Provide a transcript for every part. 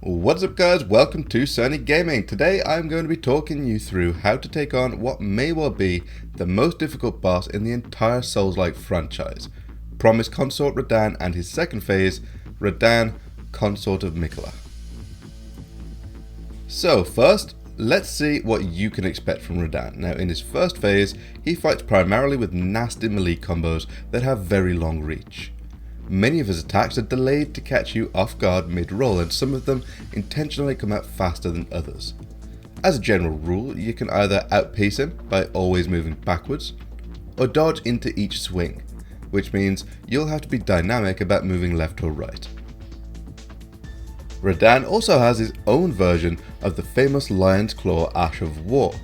What's up guys, welcome to Sony Gaming. Today I'm going to be talking you through how to take on what may well be the most difficult boss in the entire Souls-like franchise. Promised Consort Radahn and his second phase, Radahn, Consort of Miquella. So first, let's see what you can expect from Radahn. Now in his first phase, he fights primarily with nasty melee combos that have very long reach. Many of his attacks are delayed to catch you off guard mid-roll, and some of them intentionally come out faster than others. As a general rule, you can either outpace him by always moving backwards, or dodge into each swing, which means you'll have to be dynamic about moving left or right. Radahn also has his own version of the famous Lion's Claw Ash of War,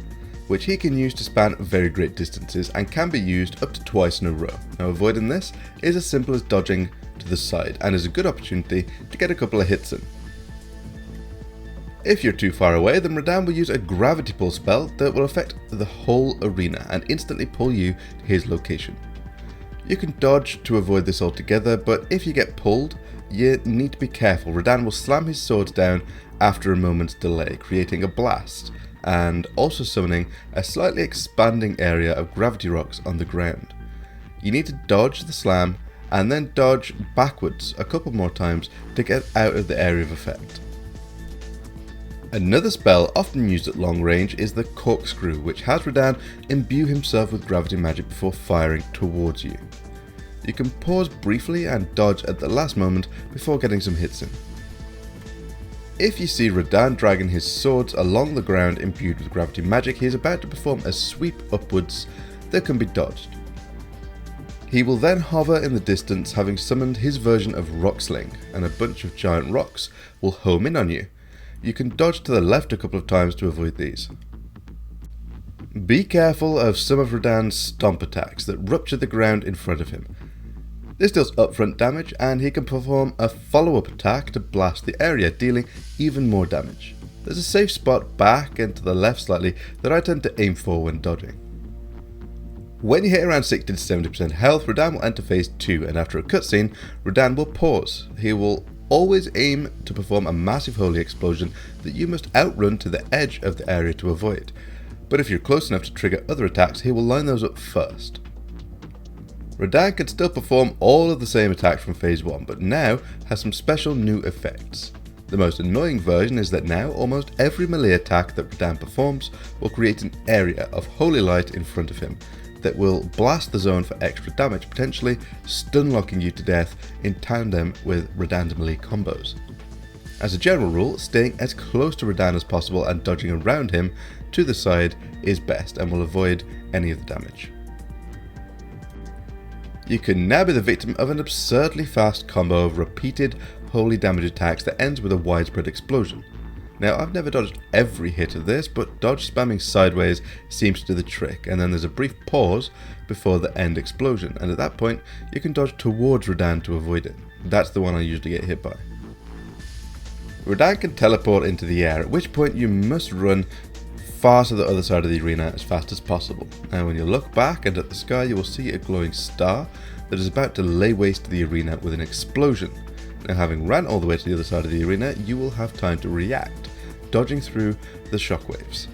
which he can use to span very great distances and can be used up to twice in a row. Now avoiding this is as simple as dodging to the side and is a good opportunity to get a couple of hits in. If you're too far away, then Radahn will use a gravity pull spell that will affect the whole arena and instantly pull you to his location. You can dodge to avoid this altogether, but if you get pulled, you need to be careful. Radahn will slam his swords down after a moment's delay, creating a blast, and also summoning a slightly expanding area of gravity rocks on the ground. You need to dodge the slam and then dodge backwards a couple more times to get out of the area of effect. Another spell often used at long range is the Corkscrew, which has Radahn imbue himself with gravity magic before firing towards you. You can pause briefly and dodge at the last moment before getting some hits in. If you see Radahn dragging his swords along the ground imbued with gravity magic, he is about to perform a sweep upwards that can be dodged. He will then hover in the distance, having summoned his version of Rock Sling, and a bunch of giant rocks will home in on you. You can dodge to the left a couple of times to avoid these. Be careful of some of Radahn's stomp attacks that rupture the ground in front of him. This deals upfront damage, and he can perform a follow-up attack to blast the area, dealing even more damage. There's a safe spot back and to the left slightly that I tend to aim for when dodging. When you hit around 60 to 70% health, Radahn will enter phase 2, and after a cutscene, Radahn will pause. He will always aim to perform a massive holy explosion that you must outrun to the edge of the area to avoid. But if you're close enough to trigger other attacks, he will line those up first. Radahn can still perform all of the same attacks from phase 1, but now has some special new effects. The most annoying version is that now almost every melee attack that Radahn performs will create an area of holy light in front of him that will blast the zone for extra damage, potentially stun locking you to death in tandem with Radahn's melee combos. As a general rule, staying as close to Radahn as possible and dodging around him to the side is best and will avoid any of the damage. You can now be the victim of an absurdly fast combo of repeated holy damage attacks that ends with a widespread explosion. Now I've never dodged every hit of this, but dodge spamming sideways seems to do the trick, and then there's a brief pause before the end explosion, and at that point you can dodge towards Radahn to avoid it. That's the one I usually get hit by. Radahn can teleport into the air, at which point you must run far to the other side of the arena as fast as possible. Now when you look back and at the sky, you will see a glowing star that is about to lay waste to the arena with an explosion. Now having ran all the way to the other side of the arena, you will have time to react, dodging through the shockwaves.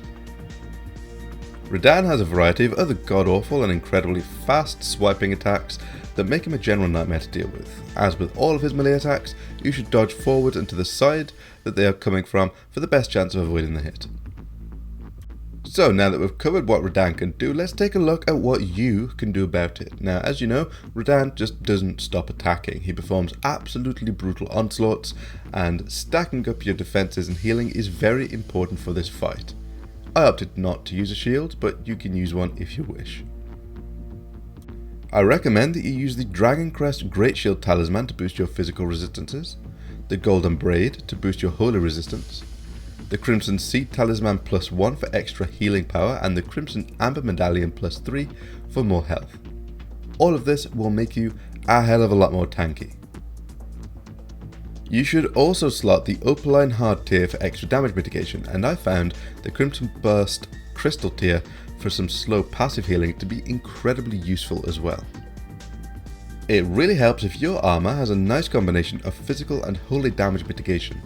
Radahn has a variety of other god-awful and incredibly fast swiping attacks that make him a general nightmare to deal with. As with all of his melee attacks, you should dodge forward and to the side that they are coming from for the best chance of avoiding the hit. So now that we've covered what Radahn can do, let's take a look at what you can do about it. Now as you know, Radahn just doesn't stop attacking. He performs absolutely brutal onslaughts, and stacking up your defenses and healing is very important for this fight. I opted not to use a shield, but you can use one if you wish. I recommend that you use the Dragon Crest Great Shield Talisman to boost your physical resistances, the Golden Braid to boost your holy resistance, the Crimson Seed Talisman +1 for extra healing power, and the Crimson Amber Medallion +3 for more health. All of this will make you a hell of a lot more tanky. You should also slot the Opaline Hard tier for extra damage mitigation, and I found the Crimson Burst Crystal tier for some slow passive healing to be incredibly useful as well. It really helps if your armor has a nice combination of physical and holy damage mitigation.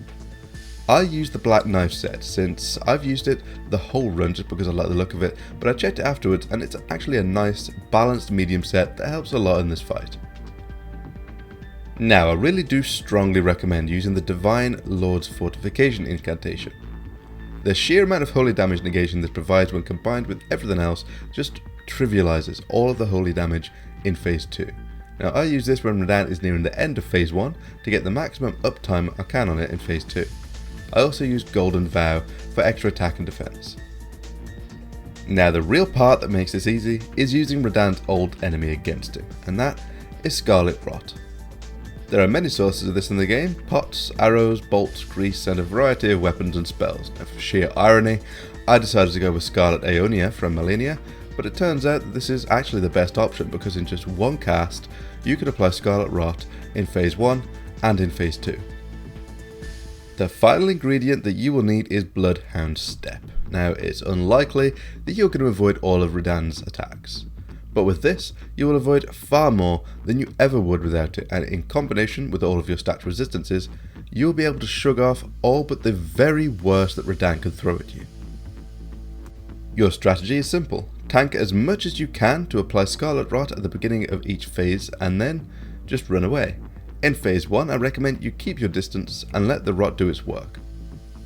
I used the black knife set since I've used it the whole run just because I like the look of it, but I checked it afterwards and it's actually a nice balanced medium set that helps a lot in this fight. Now I really do strongly recommend using the Divine Lord's Fortification incantation. The sheer amount of holy damage negation this provides when combined with everything else just trivializes all of the holy damage in phase 2. Now I use this when Radahn is nearing the end of phase 1 to get the maximum uptime I can on it in phase 2. I also use Golden Vow for extra attack and defense. Now the real part that makes this easy is using Radahn's old enemy against him, and that is Scarlet Rot. There are many sources of this in the game: pots, arrows, bolts, grease, and a variety of weapons and spells. Now for sheer irony, I decided to go with Scarlet Aeonia from Malenia, but it turns out that this is actually the best option because in just one cast you can apply Scarlet Rot in phase 1 and in phase 2. The final ingredient that you will need is Bloodhound Step. Now it's unlikely that you're going to avoid all of Radahn's attacks, but with this you will avoid far more than you ever would without it, and in combination with all of your stacked resistances you will be able to shrug off all but the very worst that Radahn can throw at you. Your strategy is simple: tank as much as you can to apply Scarlet Rot at the beginning of each phase and then just run away. In phase 1 I recommend you keep your distance and let the Rot do its work.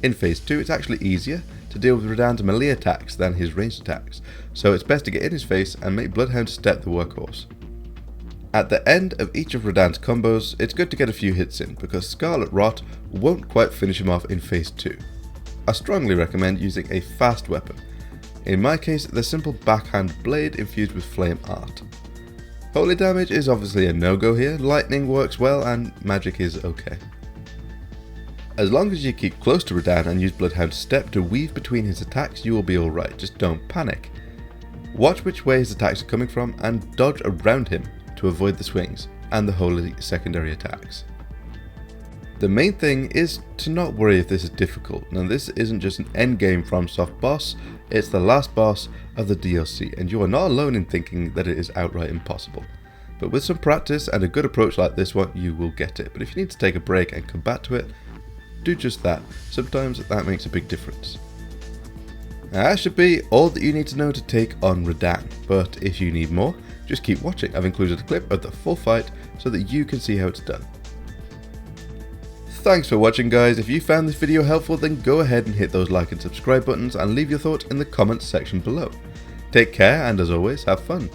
In phase 2 it's actually easier to deal with Radahn's melee attacks than his ranged attacks, so it's best to get in his face and make Bloodhound Step the workhorse. At the end of each of Radahn's combos it's good to get a few hits in because Scarlet Rot won't quite finish him off in phase 2. I strongly recommend using a fast weapon, in my case the simple backhand blade infused with flame art. Holy damage is obviously a no-go here, lightning works well and magic is okay. As long as you keep close to Radahn and use Bloodhound Step to weave between his attacks you will be alright, just don't panic. Watch which way his attacks are coming from and dodge around him to avoid the swings and the holy secondary attacks. The main thing is to not worry if this is difficult. Now this isn't just an endgame FromSoft boss, it's the last boss of the DLC, and you are not alone in thinking that it is outright impossible. But with some practice and a good approach like this one, you will get it. But if you need to take a break and come back to it, do just that. Sometimes that makes a big difference. Now, that should be all that you need to know to take on Radahn, but if you need more, just keep watching. I've included a clip of the full fight so that you can see how it's done. Thanks for watching guys. If you found this video helpful then go ahead and hit those like and subscribe buttons and leave your thoughts in the comments section below. Take care and as always have fun.